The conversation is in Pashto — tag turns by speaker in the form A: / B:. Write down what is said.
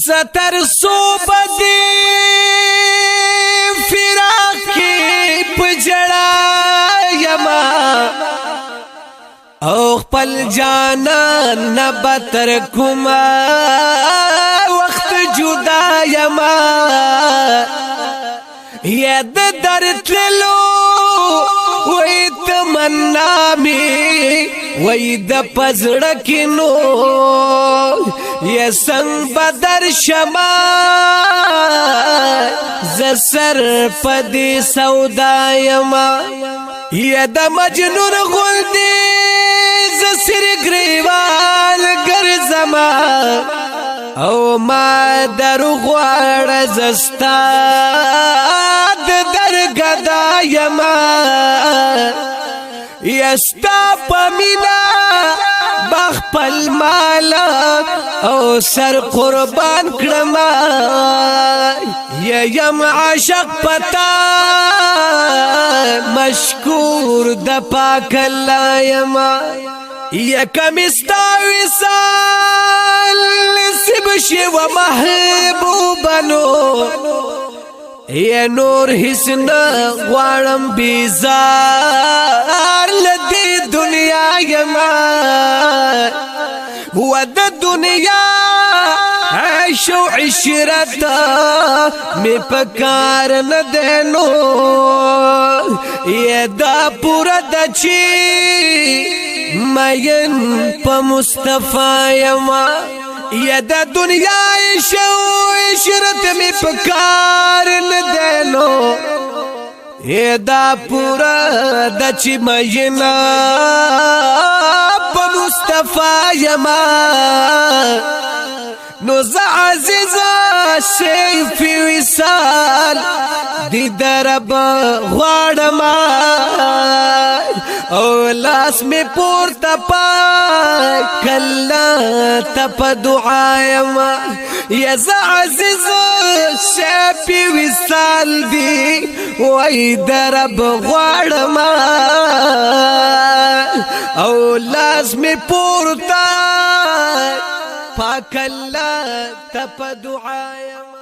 A: زتر صوبدی فراقی پجڑا یما او خپل جانان نبتر کما وقت جدا یما ید درد لو وی تمنا می وی د پزړکینو یا سنگ بدر شما زسر پدی سودا یما یا د مجنون غلدی زسر گریوال گرزما او ما در غوار زستا در گدا یما یستا پمینا بخپل مالا او سر قربان کرما یم عاشق پتا مشکور د پاک الله یما یکم استاوی سال سبشی و محبوبنو یا نور حسن غوارم بیزار لدی دنیا یما و د دنیا عیش و عشرتا می پکار ندینو یا دا پورا دچی مین پا مصطفی یما یا دا دنیا عیش و عشرت می پکار ندینو یا دا پورا دچی مینا پا مصطفی یما نو ز عزیزا شیفی وصال دی درب غوارما او لاس می پورتا پای کلا تپ دعایما یا ز عزیزا شیفی وصال دی وی درب غوارما او لاس می پورتا پاک اللہ تپ دعایم